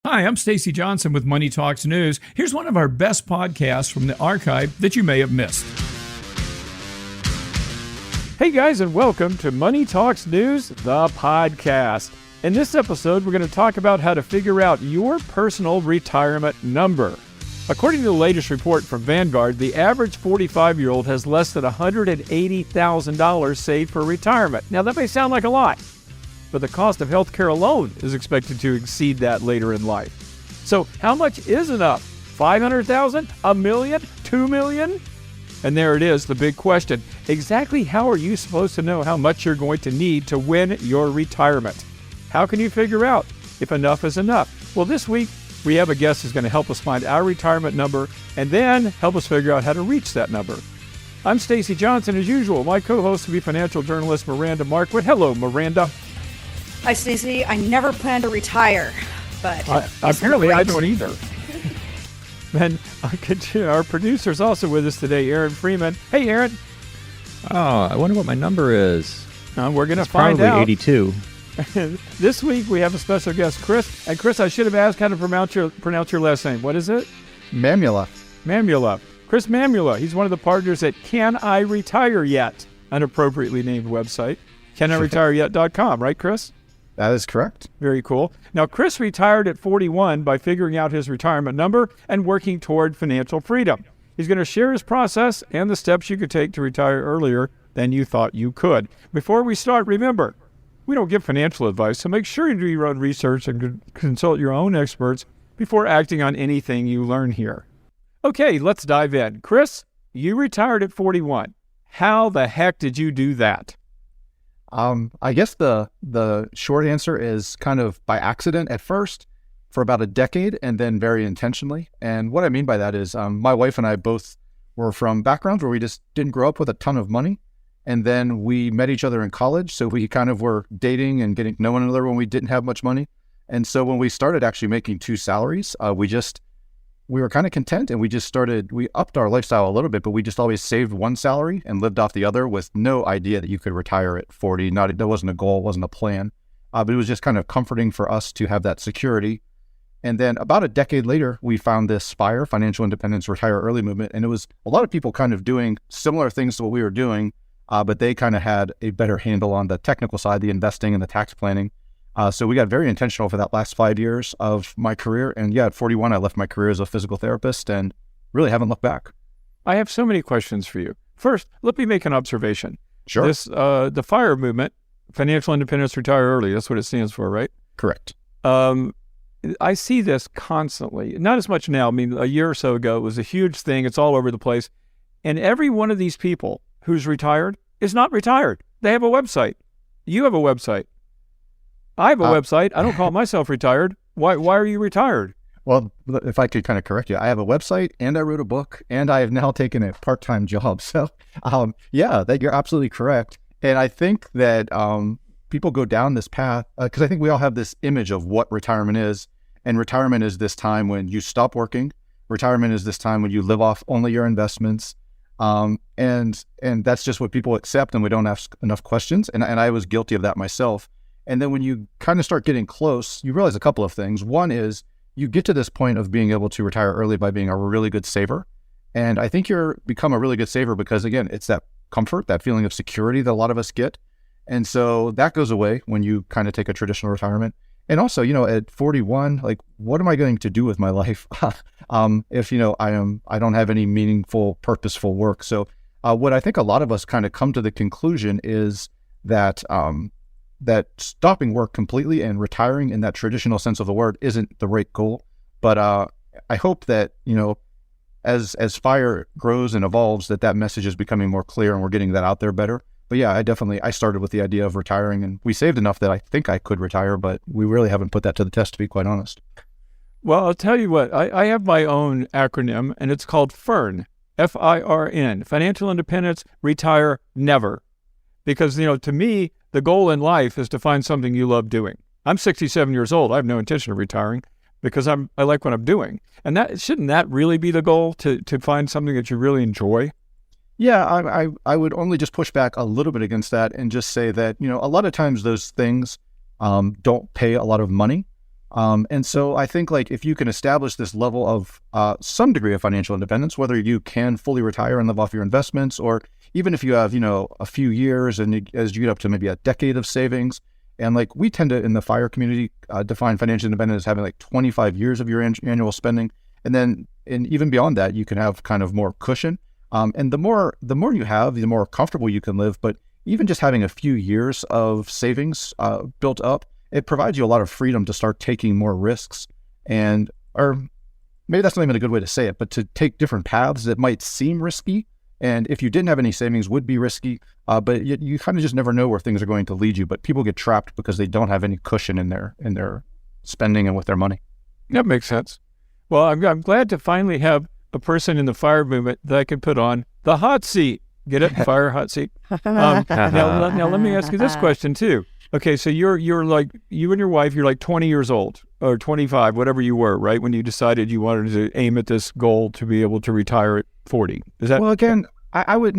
Hi, I'm Stacey Johnson with Money Talks News. Here's one of our best podcasts from the archive that you may have missed. Hey guys, and welcome to Money Talks News, the podcast. In this episode, we're going to talk about how to figure out your personal retirement number. According to the latest report from Vanguard, the average 45-year-old has less than $180,000 saved for retirement. Now, that may sound like a lot, but the cost of health care alone is expected to exceed that later in life. So how much is enough? $500,000? $1 million? $2 million? And there it is, the big question. Exactly how are you supposed to know how much you're going to need to win your retirement? How can you figure out if enough is enough? Well, this week, we have a guest who's going to help us find our retirement number and then help us figure out how to reach that number. I'm Stacey Johnson, as usual. My co-host will be financial journalist Miranda Marquardt. Hello, Miranda. Hi, Stacey. I never plan to retire, but apparently I don't either. And our producer's also with us today, Aaron Freeman. Hey, Aaron. Oh, I wonder what my number is. We're going to find out. Probably 82. This week we have a special guest, Chris. And Chris, I should have asked how to pronounce your last name. What is it? Mamula. Mamula. Chris Mamula. He's one of the partners at Can I Retire Yet? An appropriately named website. CanIRetireYet.com, right, Chris? That is correct. Very cool. Now, Chris retired at 41 by figuring out his retirement number and working toward financial freedom. He's going to share his process and the steps you could take to retire earlier than you thought you could. Before we start, remember, we don't give financial advice, so make sure you do your own research and consult your own experts before acting on anything you learn here. Okay, let's dive in. Chris, you retired at 41. How the heck did you do that? I guess the short answer is kind of by accident at first for about a decade and then very intentionally. And what I mean by that is my wife and I both were from backgrounds where we just didn't grow up with a ton of money. And then we met each other in college. So we kind of were dating and getting to know one another when we didn't have much money. And so when we started actually making two salaries, we were kind of content and we upped our lifestyle a little bit, but we just always saved one salary and lived off the other with no idea that you could retire at 40. That wasn't a goal, wasn't a plan, but it was just kind of comforting for us to have that security. And then about a decade later, we found this FIRE, Financial Independence Retire Early movement. And it was a lot of people kind of doing similar things to what we were doing, but they kind of had a better handle on the technical side, the investing and the tax planning. So we got very intentional for that last 5 years of my career. And yeah, at 41, I left my career as a physical therapist and really haven't looked back. I have so many questions for you. First, let me make an observation. Sure. The FIRE movement, Financial Independence Retire Early, that's what it stands for, right? Correct. I see this constantly. Not as much now. I mean, a year or so ago, it was a huge thing. It's all over the place. And every one of these people who's retired is not retired. They have a website. You have a website. I have a website. I don't call myself retired. Why are you retired? Well, if I could kind of correct you, I have a website and I wrote a book and I have now taken a part-time job. So yeah, you're absolutely correct. And I think that people go down this path because I think we all have this image of what retirement is. And retirement is this time when you stop working. Retirement is this time when you live off only your investments. And that's just what people accept and we don't ask enough questions. And I was guilty of that myself. And then when you kind of start getting close, you realize a couple of things. One is you get to this point of being able to retire early by being a really good saver. And I think you're become a really good saver because, again, it's that comfort, that feeling of security that a lot of us get. And so that goes away when you kind of take a traditional retirement. And also, at 41, like, what am I going to do with my life if, I don't have any meaningful, purposeful work? So what I think a lot of us kind of come to the conclusion is that that stopping work completely and retiring in that traditional sense of the word isn't the right goal. But I hope that, as FIRE grows and evolves, that message is becoming more clear and we're getting that out there better. But yeah, I started with the idea of retiring and we saved enough that I think I could retire, but we really haven't put that to the test, to be quite honest. Well, I'll tell you what, I have my own acronym and it's called FIRN, F-I-R-N, Financial Independence Retire Never. Because, to me, the goal in life is to find something you love doing. I'm 67 years old. I have no intention of retiring because I like what I'm doing. And shouldn't that really be the goal, to find something that you really enjoy? Yeah, I would only just push back a little bit against that and just say that, a lot of times those things don't pay a lot of money. And so I think like if you can establish this level of some degree of financial independence, whether you can fully retire and live off your investments, or even if you have, a few years and as you get up to maybe a decade of savings. And like we tend to, in the FIRE community, define financial independence as having like 25 years of your annual spending. And even beyond that, you can have kind of more cushion. And the more you have, the more comfortable you can live. But even just having a few years of savings built up, it provides you a lot of freedom to start taking more risks, or maybe that's not even a good way to say it, but to take different paths that might seem risky. And if you didn't have any savings, would be risky, but you kind of just never know where things are going to lead you. But people get trapped because they don't have any cushion in their spending and with their money. That makes sense. Well, I'm glad to finally have a person in the FIRE movement that I can put on the hot seat. Get it? FIRE hot seat. Now let me ask you this question too. Okay, so you're like, you and your wife, you're like 20 years old or 25, whatever you were, right? When you decided you wanted to aim at this goal to be able to retire at 40. Is that? Well, again, I would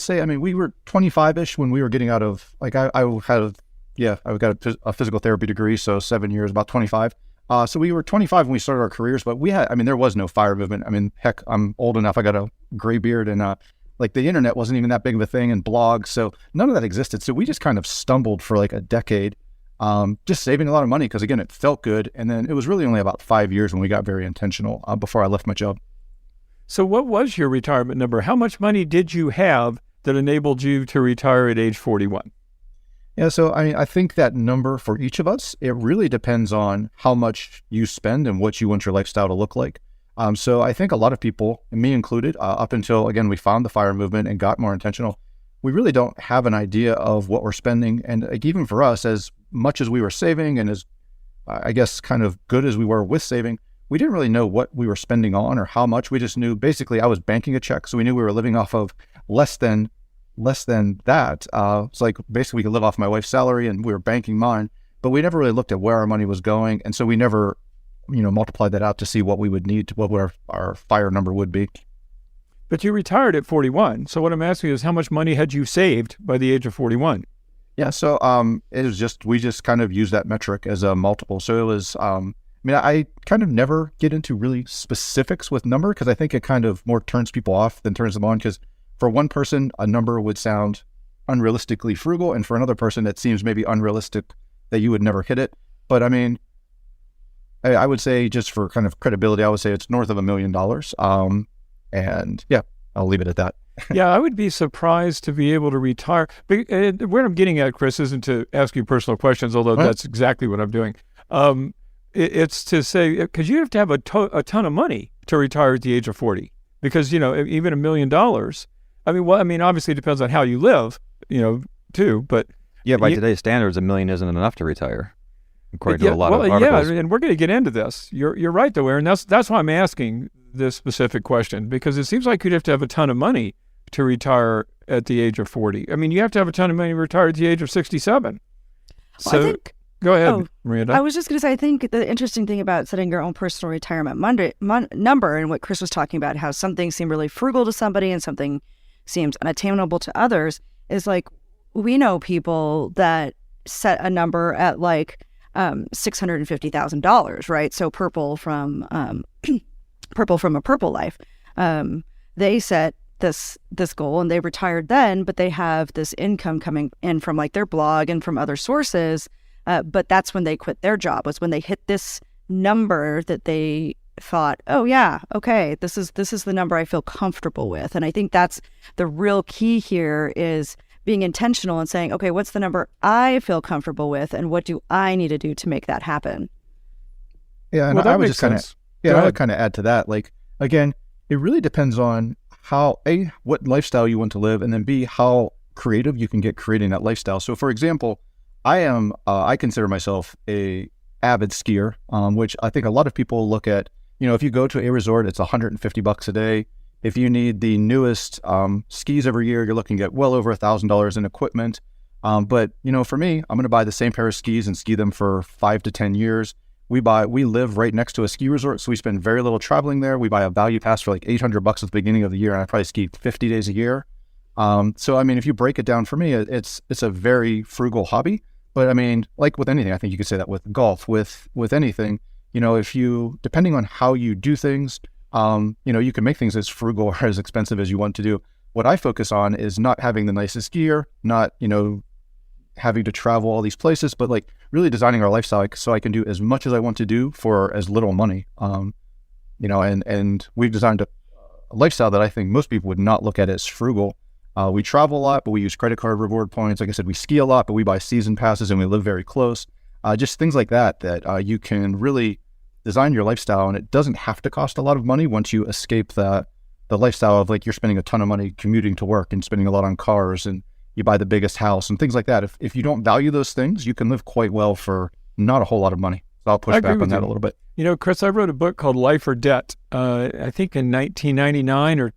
say, I mean, we were 25-ish when we were getting out of, like, I got a physical therapy degree, so 7 years, about 25. So we were 25 when we started our careers, but there was no FIRE movement. I mean, heck, I'm old enough. I got a gray beard and, like the internet wasn't even that big of a thing and blogs. So none of that existed. So we just kind of stumbled for like a decade, just saving a lot of money. Cause again, it felt good. And then it was really only about 5 years when we got very intentional before I left my job. So what was your retirement number? How much money did you have that enabled you to retire at age 41? Yeah. So, I mean, I think that number for each of us, it really depends on how much you spend and what you want your lifestyle to look like. So I think a lot of people, and me included, up until, again, we found the FIRE movement and got more intentional, we really don't have an idea of what we're spending. And like, even for us, as much as we were saving and as, I guess, kind of good as we were with saving, we didn't really know what we were spending on or how much. We just knew, basically, I was banking a check. So we knew we were living off of less than that. It's like, basically, we could live off my wife's salary and we were banking mine. But we never really looked at where our money was going. And so we never multiplied that out to see what we would need, what our FIRE number would be. But you retired at 41. So what I'm asking is, how much money had you saved by the age of 41? Yeah. So it was we just kind of used that metric as a multiple. So it was, I kind of never get into really specifics with number because I think it kind of more turns people off than turns them on. Because for one person, a number would sound unrealistically frugal. And for another person, it seems maybe unrealistic that you would never hit it. But I mean, I would say, just for kind of credibility, I would say it's north of $1 million. And yeah, I'll leave it at that. Yeah, I wowould be surprised to be able to retire. But what I'm getting at, Chris, isn't to ask you personal questions, although that's exactly what I'm doing. It's to say, because you have to have a ton of money to retire at the age of 40. Because, even $1 million, obviously it depends on how you live, too. But yeah, by today's standards, $1 million isn't enough to retire, according to a lot of articles. Yeah, and we're going to get into this. You're right, though, Aaron. That's why I'm asking this specific question, because it seems like you'd have to have a ton of money to retire at the age of 40. I mean, you have to have a ton of money to retire at the age of 67. Well, I think, go ahead, Miranda. I was just going to say, I think the interesting thing about setting your own personal retirement number, and what Chris was talking about, how some things seem really frugal to somebody and something seems unattainable to others, is like, we know people that set a number at like $650,000, right? So Purple from A Purple Life, they set this goal and they retired then, but they have this income coming in from like their blog and from other sources. But that's when they quit their job, was when they hit this number that they thought, oh yeah, okay, this is the number I feel comfortable with. And I think that's the real key here, is being intentional and saying, okay, what's the number I feel comfortable with, and what do I need to do to make that happen? Yeah, and I would just kind of add to that. Like, again, it really depends on how, A, what lifestyle you want to live, and then B, how creative you can get creating that lifestyle. So for example, I consider myself a avid skier, which I think a lot of people look at, if you go to a resort, it's $150 a day. If you need the newest skis every year, you're looking at well over $1,000 in equipment. But for me, I'm going to buy the same pair of skis and ski them for 5 to 10 years. We live right next to a ski resort, so we spend very little traveling there. We buy a value pass for like $800 at the beginning of the year, and I probably ski 50 days a year. So, if you break it down for me, it's a very frugal hobby, But I mean, like with anything, I think you could say that with golf, with anything, if you, depending on how you do things, you can make things as frugal or as expensive as you want to do. What I focus on is not having the nicest gear, not, having to travel all these places, but like really designing our lifestyle so I can do as much as I want to do for as little money. And we've designed a lifestyle that I think most people would not look at as frugal. We travel a lot, but we use credit card reward points. Like I said, we ski a lot, but we buy season passes and we live very close. Just things like that you can really design your lifestyle, and it doesn't have to cost a lot of money once you escape the lifestyle of like you're spending a ton of money commuting to work and spending a lot on cars, and you buy the biggest house and things like that. If you don't value those things, you can live quite well for not a whole lot of money. So I'll push back on that a little bit. Chris, I wrote a book called Life or Debt, I think in 1999 or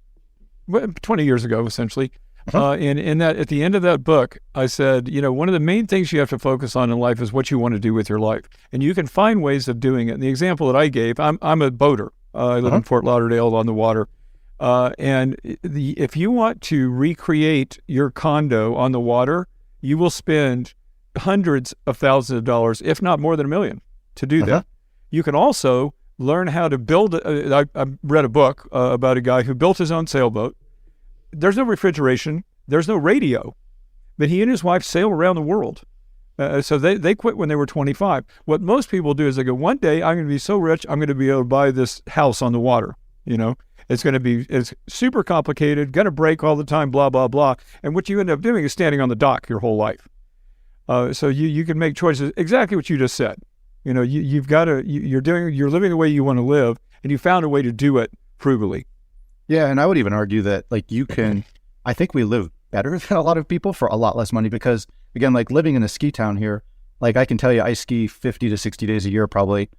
20 years ago, essentially. And in that, at the end of that book, I said, one of the main things you have to focus on in life is what you want to do with your life. And you can find ways of doing it. And the example that I gave, I'm a boater. I live in Fort Lauderdale on the water. If you want to recreate your condo on the water, you will spend hundreds of thousands of dollars, if not more than $1 million, to do that. You can also learn how to build. I read a book about a guy who built his own sailboat. There's no refrigeration. There's no radio, but he and his wife sail around the world. So they quit when they were 25. What most people do is they go, one day I'm going to be so rich, I'm going to be able to buy this house on the water. It's super complicated, going to break all the time, blah, blah, blah. And what you end up doing is standing on the dock your whole life. So you can make choices, exactly what you just said. You've got to, you're living the way you want to live, and you found a way to do it frugally. Yeah. And I would even argue that I think we live better than a lot of people for a lot less money, because again, like living in a ski town here, like I can tell you, I ski 50 to 60 days a year, probably.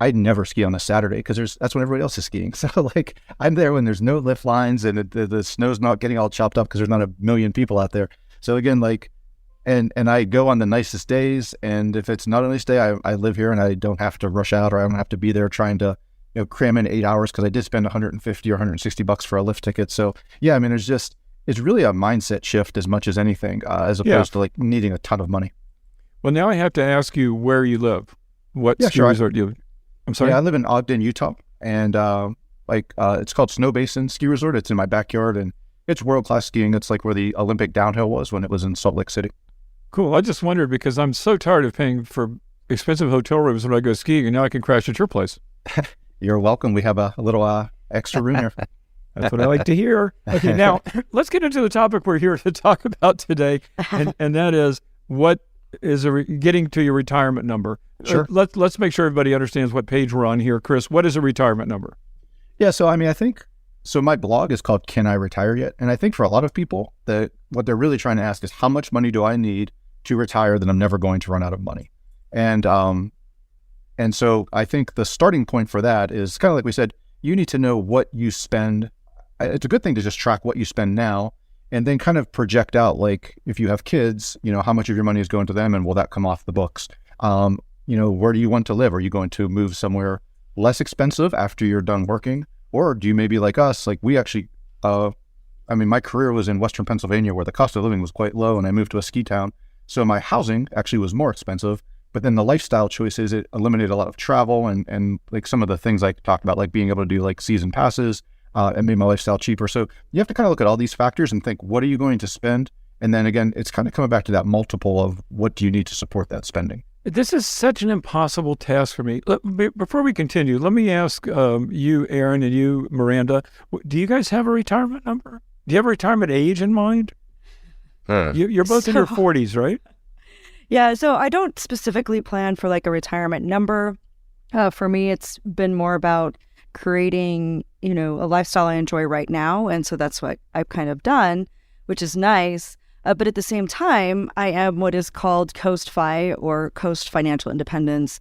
I'd never ski on a Saturday because that's when everybody else is skiing. So like I'm there when there's no lift lines and the snow's not getting all chopped up because there's not a million people out there. So again, like, and I go on the nicest days. And if it's not a nice day, I live here and I don't have to rush out, or I don't have to be there trying to, cram in 8 hours, because I did spend $150 or $160 for a lift ticket. So yeah, I mean, it's really a mindset shift as much as anything, as opposed to like needing a ton of money. Well, now I have to ask you where you live. What ski resort do you live? I'm sorry? Yeah, I live in Ogden, Utah, and it's called Snow Basin Ski Resort. It's in my backyard, and it's world-class skiing. It's like where the Olympic downhill was when it was in Salt Lake City. Cool. I just wondered, because I'm so tired of paying for expensive hotel rooms when I go skiing, and now I can crash at your place. You're welcome. We have a little extra room here. That's what I like to hear. Okay, now let's get into the topic we're here to talk about today, and that is what is getting to your retirement number. Sure. Let's make sure everybody understands what page we're on here. Chris, what is a retirement number? Yeah, so I mean, I think, so my blog is called Can I Retire Yet? And I think for a lot of people, what they're really trying to ask is, how much money do I need to retire that I'm never going to run out of money? And so I think the starting point for that is kind of like we said, you need to know what you spend. It's a good thing to just track what you spend now, and then kind of project out, like if you have kids, how much of your money is going to them, and will that come off the books? Where do you want to live? Are you going to move somewhere less expensive after you're done working? Or do you maybe like us, like we actually, my career was in Western Pennsylvania, where the cost of living was quite low, and I moved to a ski town. So my housing actually was more expensive, but then the lifestyle choices, it eliminated a lot of travel and like some of the things I talked about, like being able to do like season passes, and made my lifestyle cheaper. So you have to kind of look at all these factors and think, what are you going to spend? And then again, it's kind of coming back to that multiple of what do you need to support that spending? This is such an impossible task for me. Before we continue, let me ask you, Aaron, and you, Miranda, do you guys have a retirement number? Do you have a retirement age in mind? You're both in your 40s, right? Yeah, so I don't specifically plan for like a retirement number. For me, it's been more about creating, a lifestyle I enjoy right now. And so that's what I've kind of done, which is nice. But at the same time, I am what is called Coast-Fi, or Coast Financial Independence,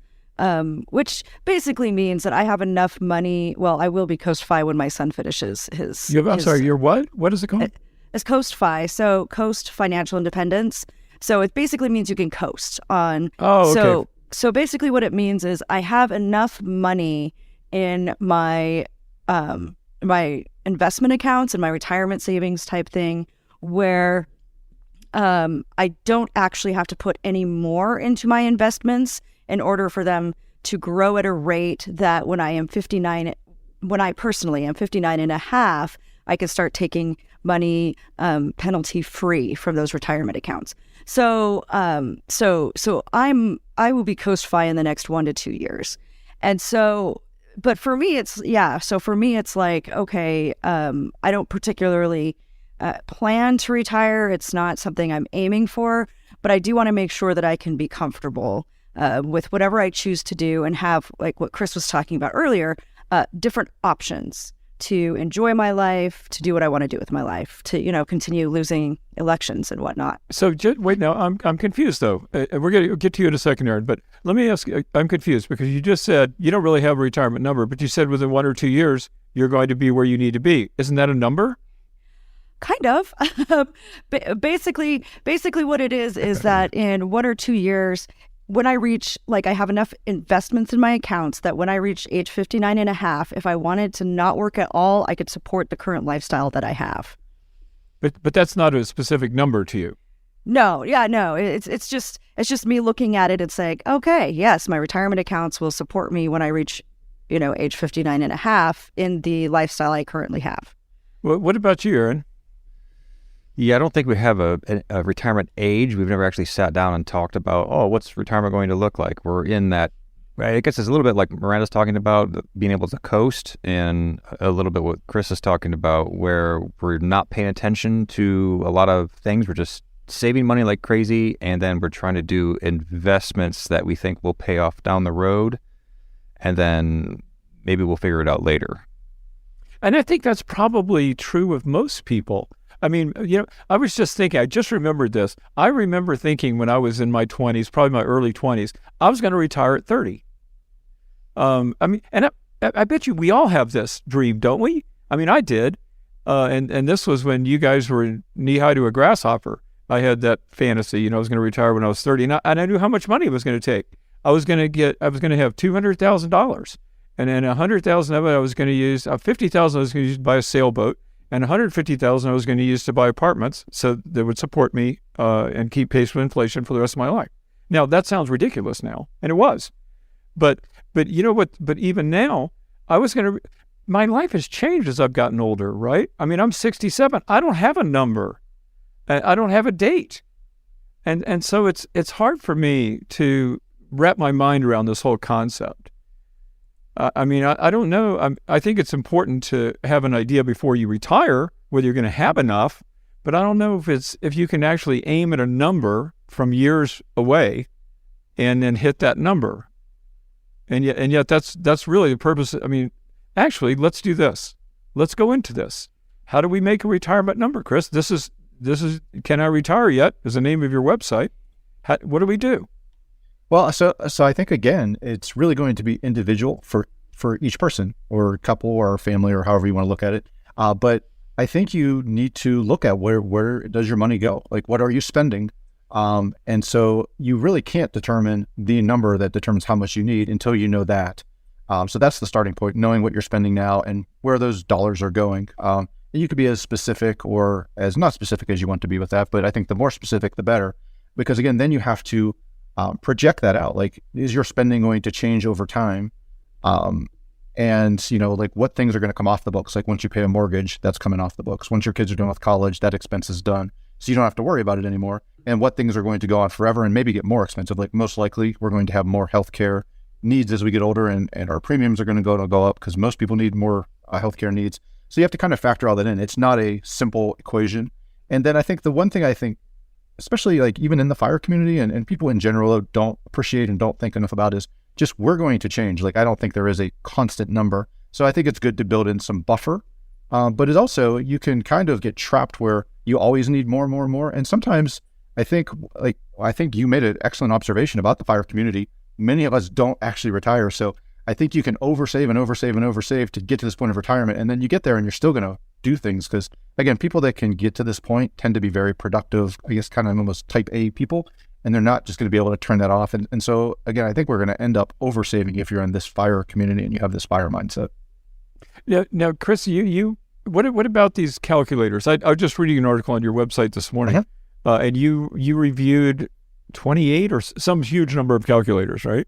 which basically means that I have enough money. Well, I will be Coast-Fi when my son finishes his... sorry, you're what? What is it called? It's Coast-Fi, so Coast Financial Independence. So it basically means you can coast on... Oh, okay. So basically what it means is I have enough money in my my investment accounts and my retirement savings type thing where I don't actually have to put any more into my investments in order for them to grow at a rate that when I personally am 59 and a half, I can start taking money penalty free from those retirement accounts. So I will be coast-fi in the next 1 to 2 years. And so, but for me, it's like, okay, I don't particularly plan to retire. It's not something I'm aiming for, but I do want to make sure that I can be comfortable with whatever I choose to do and have, like what Chris was talking about earlier, different options to enjoy my life, to do what I want to do with my life, to, continue losing elections and whatnot. So wait, now I'm confused though. We're going to get to you in a second, Aaron, but let me ask you, I'm confused because you just said you don't really have a retirement number, but you said within 1 or 2 years, you're going to be where you need to be. Isn't that a number? Kind of. Basically what it is that in 1 or 2 years, when I reach, I have enough investments in my accounts that when I reach age 59 and a half, if I wanted to not work at all, I could support the current lifestyle that I have. But that's not a specific number to you. No. It's just me looking at it. It's like, okay, yes, my retirement accounts will support me when I reach, age 59 and a half in the lifestyle I currently have. Well, what about you, Aaron? Yeah, I don't think we have a retirement age. We've never actually sat down and talked about, what's retirement going to look like? We're in that, I guess it's a little bit like Miranda's talking about, being able to coast, and a little bit what Chris is talking about, where we're not paying attention to a lot of things. We're just saving money like crazy, and then we're trying to do investments that we think will pay off down the road, and then maybe we'll figure it out later. And I think that's probably true of most people. I mean, I was just thinking, I just remembered this. I remember thinking when I was in my 20s, probably my early 20s, I was going to retire at 30. And I bet you we all have this dream, don't we? I mean, I did. And this was when you guys were knee-high to a grasshopper. I had that fantasy, I was going to retire when I was 30, and I knew how much money it was going to take. I was going to have $200,000, and then $100,000 of it I was going to use, $50,000 I was going to use to buy a sailboat, and $150,000 I was going to use to buy apartments so that would support me and keep pace with inflation for the rest of my life. Now, that sounds ridiculous now, and it was. But you know what? But even now, my life has changed as I've gotten older, right? I mean, I'm 67. I don't have a number. I don't have a date. And so it's hard for me to wrap my mind around this whole concept. I don't know. I think it's important to have an idea before you retire whether you're going to have enough, but I don't know if you can actually aim at a number from years away and then hit that number. And yet that's really the purpose. I mean, actually, let's do this. Let's go into this. How do we make a retirement number, Chris? This is Can I Retire Yet is the name of your website. What do we do? Well, so I think, again, it's really going to be individual for each person or couple or family or however you want to look at it. But I think you need to look at where does your money go? Like, what are you spending? And so you really can't determine the number that determines how much you need until you know that. So that's the starting point, knowing what you're spending now and where those dollars are going. You could be as specific or as not specific as you want to be with that, but I think the more specific, the better. Because again, then you have to project that out. Like, is your spending going to change over time? And, like what things are going to come off the books? Like once you pay a mortgage, that's coming off the books. Once your kids are done with college, that expense is done. So you don't have to worry about it anymore. And what things are going to go on forever and maybe get more expensive. Like most likely we're going to have more healthcare needs as we get older, and our premiums are going to go up because most people need more healthcare needs. So you have to kind of factor all that in. It's not a simple equation. And then I think the one thing especially like even in the fire community and people in general don't appreciate and don't think enough about is just we're going to change. Like, I don't think there is a constant number. So I think it's good to build in some buffer. But it's also, you can kind of get trapped where you always need more and more and more. And sometimes I think you made an excellent observation about the fire community. Many of us don't actually retire. So I think you can oversave and oversave and oversave to get to this point of retirement. And then you get there and you're still going to do things. Because again, people that can get to this point tend to be very productive, I guess kind of almost type A people. And they're not just going to be able to turn that off. And so, again, I think we're going to end up oversaving if you're in this fire community and you have this fire mindset. Now Chris, what about these calculators? I was just reading an article on your website this morning. and you reviewed 28 or some huge number of calculators, right?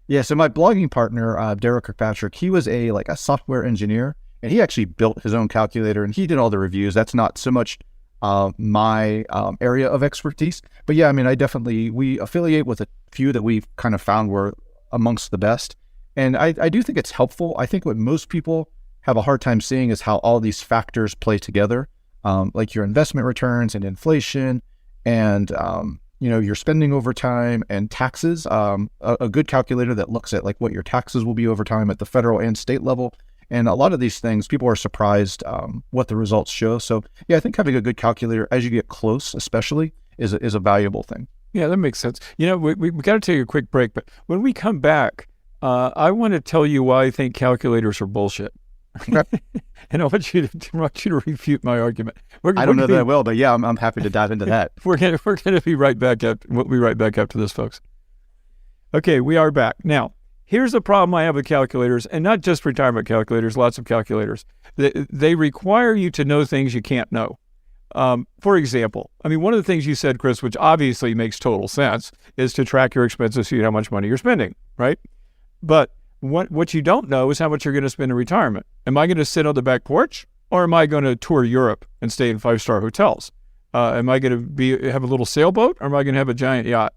Yeah, so my blogging partner, Derek Kirkpatrick, he was a software engineer, and he actually built his own calculator, and he did all the reviews. That's not so much my area of expertise. But yeah, I mean, we affiliate with a few that we've kind of found were amongst the best. And I do think it's helpful. I think what most people have a hard time seeing is how all these factors play together, like your investment returns and inflation and your spending over time and taxes. A good calculator that looks at like what your taxes will be over time at the federal and state level. And a lot of these things, people are surprised what the results show. So yeah, I think having a good calculator as you get close, especially, is a valuable thing. Yeah, that makes sense. We got to take a quick break, but when we come back, I want to tell you why I think calculators are bullshit. Okay. And I want you to refute my argument. I don't know that I will, but yeah, I'm happy to dive into that. We're gonna be right back. We'll be right back after this, folks. Okay, we are back now. Here's the problem I have with calculators, and not just retirement calculators, lots of calculators. They require you to know things you can't know. For example, I mean, one of the things you said, Chris, which obviously makes total sense, is to track your expenses so you know how much money you're spending, right? But what you don't know is how much you're going to spend in retirement. Am I going to sit on the back porch, or am I going to tour Europe and stay in 5-star hotels? Am I going to have a little sailboat, or am I going to have a giant yacht?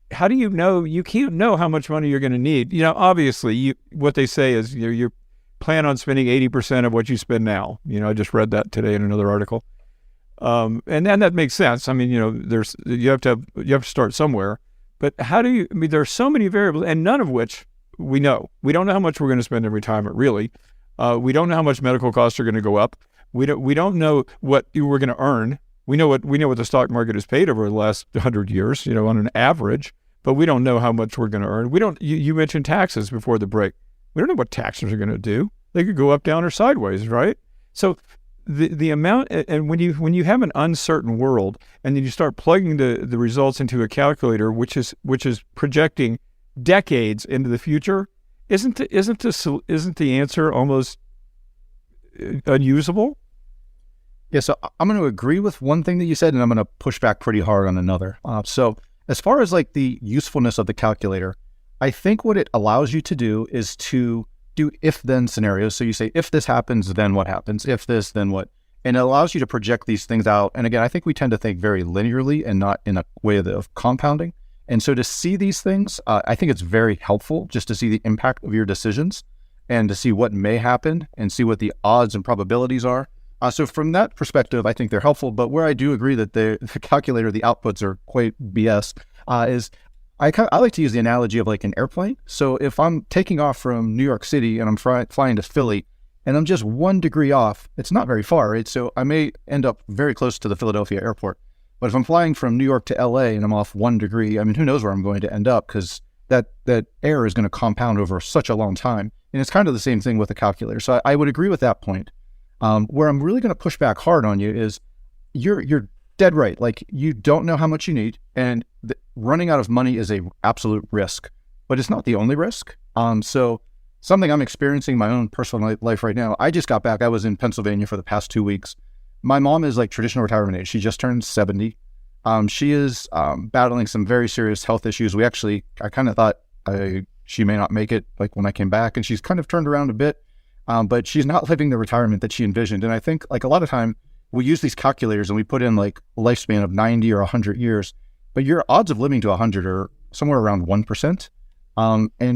How do you know? You can't know how much money you're going to need. Obviously, what they say is you plan on spending 80% of what you spend now. I just read that today in another article, and that makes sense. I mean, you have to start somewhere. But how do you? I mean, there are so many variables, and none of which we know. We don't know how much we're going to spend in retirement. Really, we don't know how much medical costs are going to go up. We don't know what we're going to earn. We know what the stock market has paid over the last 100 years, on an average, but we don't know how much we're going to earn. We don't. You mentioned taxes before the break. We don't know what taxes are going to do. They could go up, down, or sideways, right? So the amount, and when you have an uncertain world, and then you start plugging the results into a calculator, which is projecting decades into the future, isn't the answer almost unusable? Yeah, so I'm going to agree with one thing that you said, and I'm going to push back pretty hard on another. So as far as like the usefulness of the calculator, I think what it allows you to do is to do if-then scenarios. So you say, if this happens, then what happens? If this, then what? And it allows you to project these things out. And again, I think we tend to think very linearly and not in a way of compounding. And so to see these things, I think it's very helpful just to see the impact of your decisions and to see what may happen and see what the odds and probabilities are. So from that perspective, I think they're helpful. But where I do agree that the calculator, the outputs are quite BS, is I like to use the analogy of like an airplane. So if I'm taking off from New York City and I'm flying to Philly and I'm just 1 degree off, it's not very far, right? So I may end up very close to the Philadelphia airport. But if I'm flying from New York to LA and I'm off 1 degree, I mean, who knows where I'm going to end up, because that air is going to compound over such a long time. And it's kind of the same thing with a calculator. So I would agree with that point. Where I'm really going to push back hard on you is you're dead right. Like, you don't know how much you need, and running out of money is a absolute risk, but it's not the only risk. So something I'm experiencing in my own personal life right now. I just got back. I was in Pennsylvania for the past 2 weeks. My mom is like traditional retirement age. She just turned 70. She is battling some very serious health issues. I kind of thought she may not make it, like when I came back, and she's kind of turned around a bit. But she's not living the retirement that she envisioned. And I think like a lot of time we use these calculators and we put in like a lifespan of 90 or 100 years, but your odds of living to 100 are somewhere around 1%.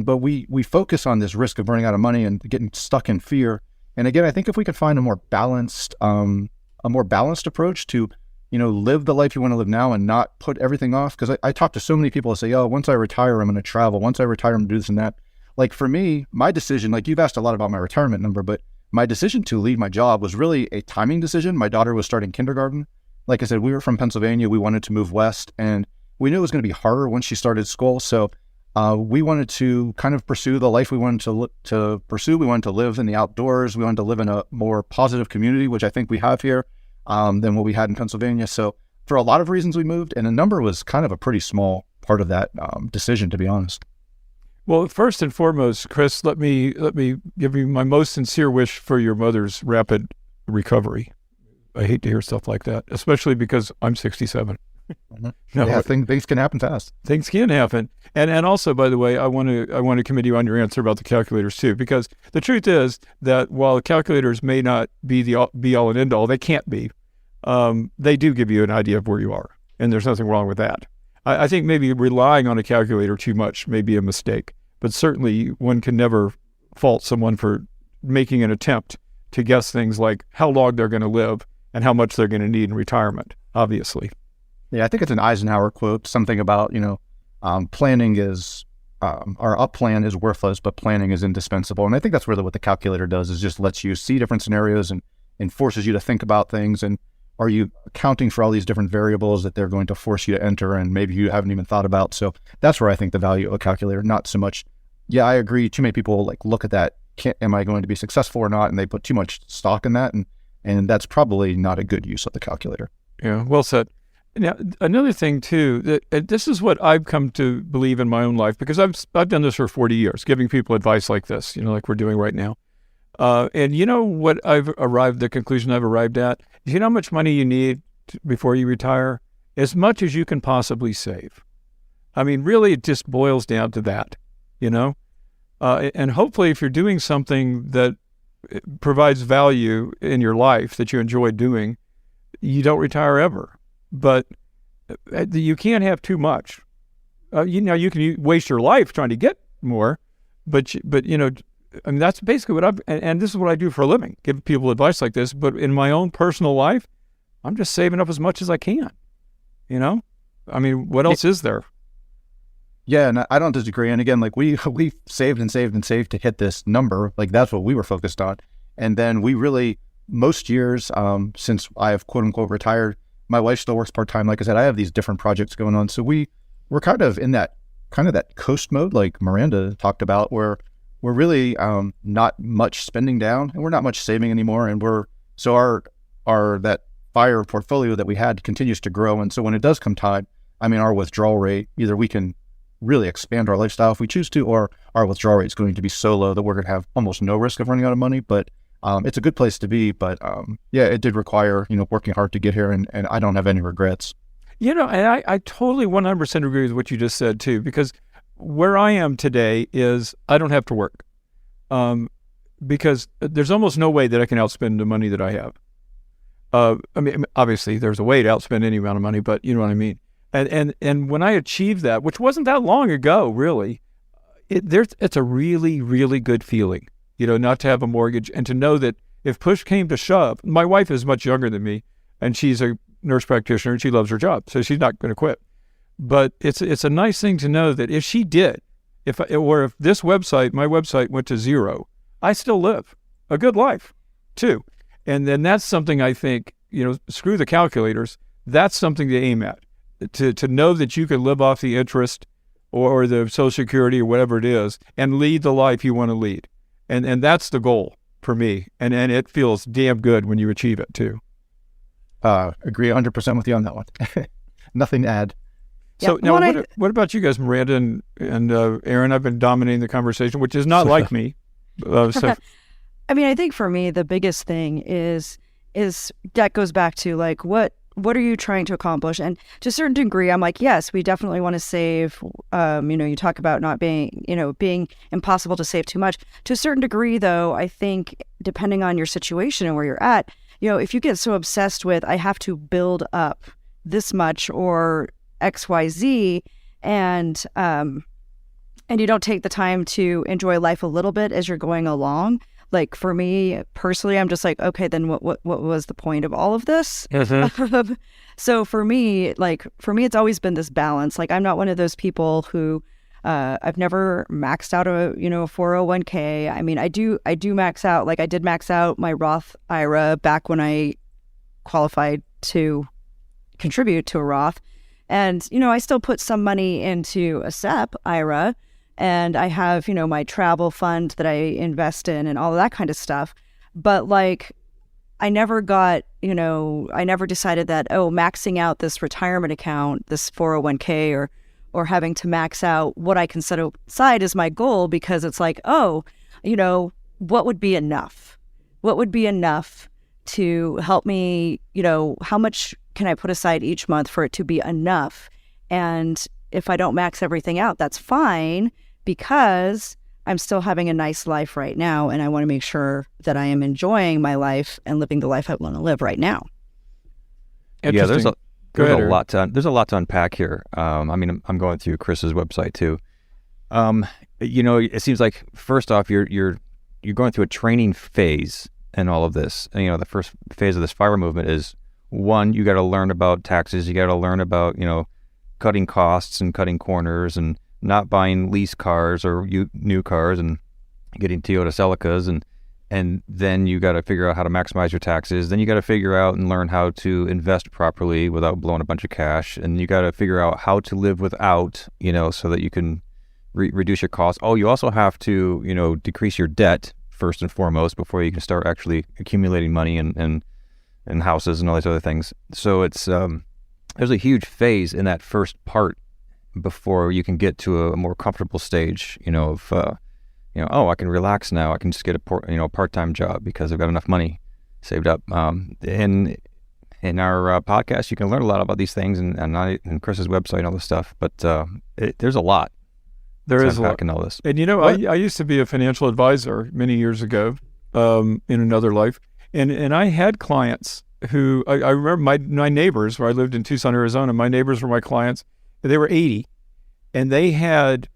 But we focus on this risk of running out of money and getting stuck in fear. And again, I think if we could find a more balanced approach to, live the life you want to live now and not put everything off. Because I talk to so many people who say, oh, once I retire, I'm going to travel. Once I retire, I'm going to do this and that. Like for me, my decision, like you've asked a lot about my retirement number, but my decision to leave my job was really a timing decision. My daughter was starting kindergarten. Like I said, we were from Pennsylvania. We wanted to move west, and we knew it was going to be harder once she started school. So we wanted to kind of pursue the life we wanted to pursue. We wanted to live in the outdoors. We wanted to live in a more positive community, which I think we have here, than what we had in Pennsylvania. So for a lot of reasons we moved, and a number was kind of a pretty small part of that decision, to be honest. Well, first and foremost, Chris, let me give you my most sincere wish for your mother's rapid recovery. I hate to hear stuff like that, especially because I'm 67. Mhm. No, Yeah, things can happen fast. things can happen. And also, by the way, I want to commend you on your answer about the calculators too, because the truth is that while the calculators may not be the be all and end all, they can't be. They do give you an idea of where you are, and there's nothing wrong with that. I think maybe relying on a calculator too much may be a mistake, but certainly one can never fault someone for making an attempt to guess things like how long they're going to live and how much they're going to need in retirement, obviously. Yeah, I think it's an Eisenhower quote, something about, planning is, our up plan is worthless, but planning is indispensable. And I think that's really what the calculator does, is just lets you see different scenarios and forces you to think about things. And are you accounting for all these different variables that they're going to force you to enter and maybe you haven't even thought about? So that's where I think the value of a calculator, not so much, yeah, I agree, too many people like look at that, am I going to be successful or not? And they put too much stock in that. And that's probably not a good use of the calculator. Yeah, well said. Now, another thing too, that this is what I've come to believe in my own life, because I've done this for 40 years, giving people advice like this, like we're doing right now. And what the conclusion I've arrived at? You know how much money you need before you retire? As much as you can possibly save. I mean, really, it just boils down to that, and hopefully if you're doing something that provides value in your life that you enjoy doing, you don't retire ever. But you can't have too much. You can waste your life trying to get more, but I mean, that's basically what and this is what I do for a living, give people advice like this. But in my own personal life, I'm just saving up as much as I can. I mean, what else is there? Yeah, and I don't disagree. And again, like we saved and saved and saved to hit this number. Like that's what we were focused on. And then we really, most years, since I have quote unquote retired, my wife still works part-time. Like I said, I have these different projects going on. So we're kind of in that coast mode, like Miranda talked about, where we're really not much spending down and we're not much saving anymore. And our that FIRE portfolio that we had continues to grow. And so when it does come time, I mean, our withdrawal rate, either we can really expand our lifestyle if we choose to, or our withdrawal rate is going to be so low that we're going to have almost no risk of running out of money. But it's a good place to be, but yeah, it did require, working hard to get here, and I don't have any regrets. And I totally 100% agree with what you just said too, because where I am today is I don't have to work, because there's almost no way that I can outspend the money that I have. I mean, obviously there's a way to outspend any amount of money, but you know what I mean? And when I achieved that, which wasn't that long ago, really, it's a really, really good feeling. Not to have a mortgage and to know that if push came to shove, my wife is much younger than me and she's a nurse practitioner and she loves her job, so she's not going to quit. But it's a nice thing to know that if she did, if my website went to zero, I still live a good life too. And then that's something I think, screw the calculators, that's something to aim at, to know that you can live off the interest or the Social Security or whatever it is and lead the life you want to lead. And that's the goal for me. And it feels damn good when you achieve it too. Agree 100% with you on that one. Nothing to add. So now what about you guys, Miranda and Aaron? I've been dominating the conversation, which is not like me. I mean, I think for me, the biggest thing is that goes back to like, what are you trying to accomplish? And to a certain degree, I'm like, yes, we definitely want to save. You talk about not being, being impossible to save too much. To a certain degree, though, I think depending on your situation and where you're at, if you get so obsessed with, I have to build up this much or XYZ, and you don't take the time to enjoy life a little bit as you're going along. Like for me personally, I'm just like, okay, then what was the point of all of this? Mm-hmm. So for me, it's always been this balance. Like I'm not one of those people who I've never maxed out a 401k. I mean, I do max out. Like I did max out my Roth IRA back when I qualified to contribute to a Roth, and I still put some money into a SEP IRA. And I have, my travel fund that I invest in and all of that kind of stuff. But I never decided that, maxing out this retirement account, this 401k or having to max out what I can set aside as my goal, because it's like, what would be enough? What would be enough to help me, how much can I put aside each month for it to be enough? And if I don't max everything out, that's fine, because I'm still having a nice life right now, and I want to make sure that I am enjoying my life and living the life I want to live right now. Yeah, there's a lot to unpack here. I'm going through Chris's website too. It seems like first off, you're going through a training phase in all of this. And, the first phase of this FIRE movement is, one, you got to learn about taxes. You got to learn about cutting costs and cutting corners and not buying lease cars or new cars and getting Toyota Celicas, and then you got to figure out how to maximize your taxes. Then you got to figure out and learn how to invest properly without blowing a bunch of cash, and you got to figure out how to live without, so that you can reduce your costs. Oh, you also have to, decrease your debt first and foremost before you can start actually accumulating money and houses and all these other things. So it's there's a huge phase in that first part before you can get to a more comfortable stage, of I can relax now. I can just get a part-time job because I've got enough money saved up. In our podcast, you can learn a lot about these things and Chris's website and all this stuff. But there's a lot. There is a lot in all this. And I used to be a financial advisor many years ago, in another life, and I had clients who I remember my neighbors, where I lived in Tucson, Arizona. My neighbors were my clients. They were 80, and they had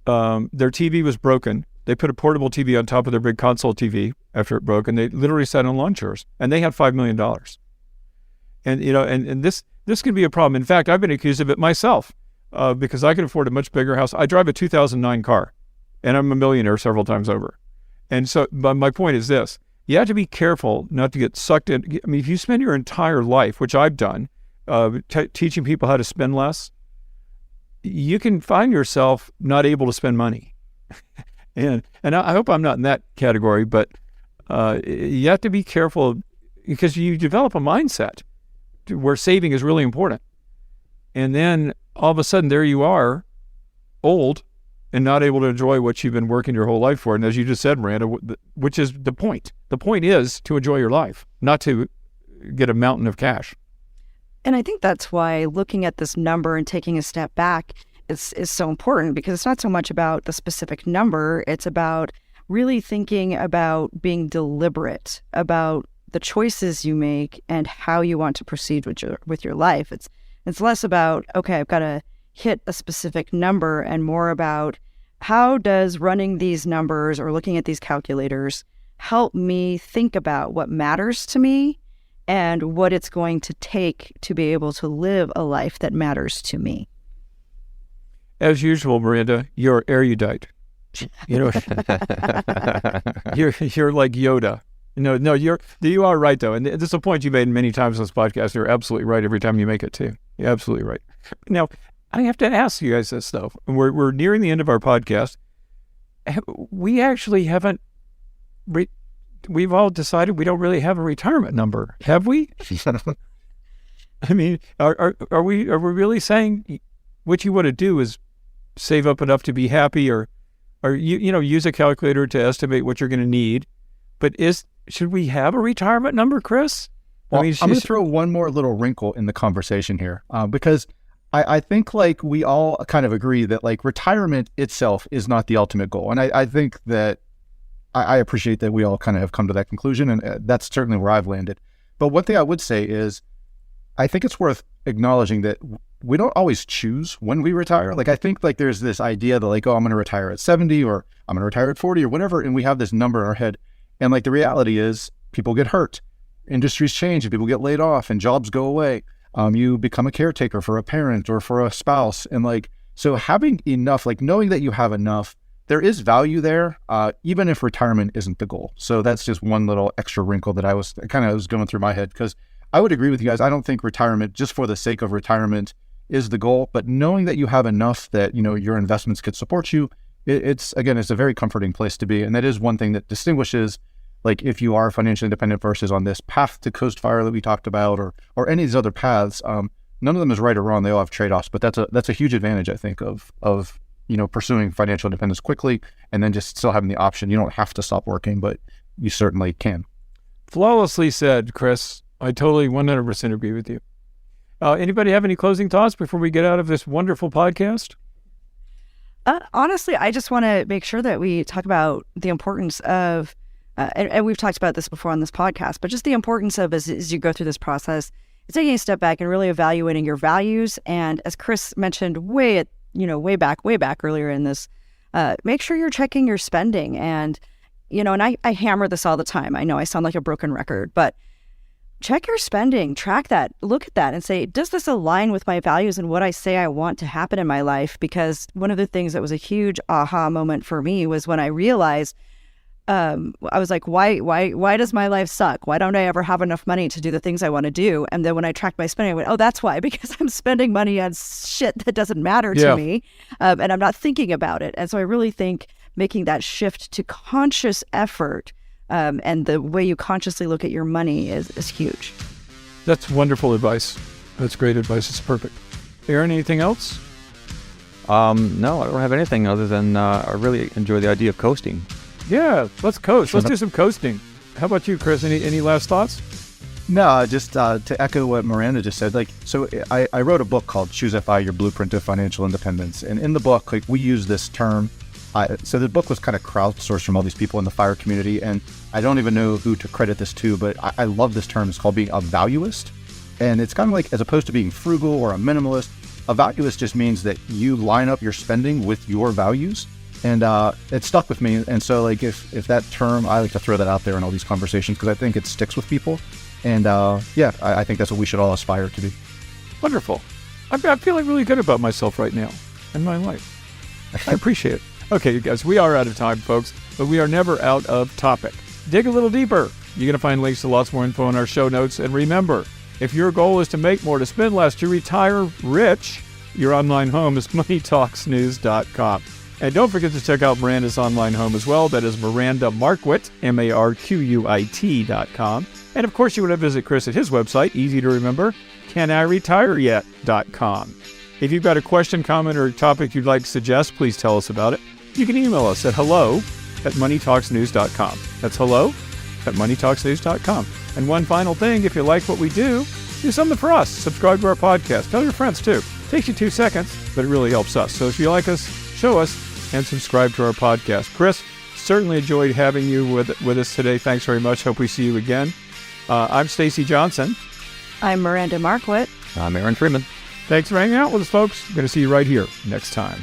their TV was broken. They put a portable TV on top of their big console TV after it broke, and they literally sat on lawn chairs, and they had $5 million. And and this can be a problem. In fact, I've been accused of it myself, because I can afford a much bigger house. I drive a 2009 car, and I'm a millionaire several times over. And so, but my point is this: you have to be careful not to get sucked in. I mean, if you spend your entire life, which I've done, teaching people how to spend less, you can find yourself not able to spend money. and I hope I'm not in that category, but you have to be careful, because you develop a mindset where saving is really important. And then all of a sudden, there you are, old, and not able to enjoy what you've been working your whole life for. And as you just said, Miranda, which is the point. The point is to enjoy your life, not to get a mountain of cash. And I think that's why looking at this number and taking a step back is so important, because it's not so much about the specific number. It's about really thinking about being deliberate about the choices you make and how you want to proceed with your life. It's less about, okay, I've got to hit a specific number, and more about how does running these numbers or looking at these calculators help me think about what matters to me and what it's going to take to be able to live a life that matters to me. As usual, Miranda, you're erudite. You're like Yoda. No, you are right though, and this is a point you made many times on this podcast. You're absolutely right every time you make it too. You're absolutely right. Now, I have to ask you guys this though. We're nearing the end of our podcast. We actually haven't. We've all decided we don't really have a retirement number, have we? I mean, are we really saying what you want to do is save up enough to be happy, or use a calculator to estimate what you're going to need? But should we have a retirement number, Chris? Well, I'm going to throw one more little wrinkle in the conversation here, because I think like we all kind of agree that like retirement itself is not the ultimate goal. And I think that I appreciate that we all kind of have come to that conclusion, and that's certainly where I've landed. But one thing I would say is I think it's worth acknowledging that we don't always choose when we retire. Like I think like there's this idea that like, oh, I'm going to retire at 70 or I'm going to retire at 40 or whatever. And we have this number in our head. And like the reality is people get hurt, industries change, and people get laid off and jobs go away. You become a caretaker for a parent or for a spouse. And like, so having enough, like knowing that you have enough, there is value there, even if retirement isn't the goal. So that's just one little extra wrinkle that I was going through my head, because I would agree with you guys. I don't think retirement, just for the sake of retirement, is the goal. But knowing that you have enough that, your investments could support you, it's a very comforting place to be. And that is one thing that distinguishes, like if you are financially independent versus on this path to Coast Fire that we talked about, or any of these other paths. None of them is right or wrong. They all have trade-offs, but that's a huge advantage, I think, of pursuing financial independence quickly, and then just still having the option. You don't have to stop working, but you certainly can. Flawlessly said, Chris. I totally 100% agree with you. Anybody have any closing thoughts before we get out of this wonderful podcast? Honestly, I just want to make sure that we talk about the importance of, and we've talked about this before on this podcast, but just the importance of as you go through this process, taking a step back and really evaluating your values. And as Chris mentioned way back earlier in this, make sure you're checking your spending. And, and I hammer this all the time. I know I sound like a broken record, but check your spending, track that, look at that and say, does this align with my values and what I say I want to happen in my life? Because one of the things that was a huge aha moment for me was when I realized, I was like, why does my life suck? Why don't I ever have enough money to do the things I want to do? And then when I tracked my spending, I went, oh, that's why, because I'm spending money on shit that doesn't matter to me. And I'm not thinking about it. And so I really think making that shift to conscious effort and the way you consciously look at your money is huge. That's wonderful advice. That's great advice. It's perfect. Aaron, anything else? No, I don't have anything other than I really enjoy the idea of coasting. Yeah, let's coast. Let's do some coasting. How about you, Chris? Any last thoughts? No, just to echo what Miranda just said. I wrote a book called Choose FI: Your Blueprint to Financial Independence, and in the book, we use this term. So the book was kind of crowdsourced from all these people in the FIRE community, and I don't even know who to credit this to, but I love this term. It's called being a valuist, and it's kind of like, as opposed to being frugal or a minimalist, a valuist just means that you line up your spending with your values, and it stuck with me. And so if that term, I like to throw that out there in all these conversations because I think it sticks with people, and I think that's what we should all aspire to be. Wonderful. I'm feeling really good about myself right now and my life. I appreciate it. Okay, you guys, we are out of time, folks, but we are never out of topic. Dig a little deeper. You're going to find links to lots more info in our show notes. And remember, if your goal is to make more, to spend less, to retire rich, your online home is moneytalksnews.com. And don't forget to check out Miranda's online home as well. That is Miranda Marquit, MARQUIT.com. And of course, you want to visit Chris at his website, easy to remember, caniretireyet.com. If you've got a question, comment, or a topic you'd like to suggest, please tell us about it. You can email us at hello@moneytalksnews.com. That's hello@moneytalksnews.com. And one final thing, if you like what we do something for us. Subscribe to our podcast. Tell your friends too. Takes you 2 seconds, but it really helps us. So if you like us, show us and subscribe to our podcast. Chris, certainly enjoyed having you with us today. Thanks very much. Hope we see you again. I'm Stacy Johnson. I'm Miranda Marquit. I'm Aaron Freeman. Thanks for hanging out with us, folks. We're going to see you right here next time.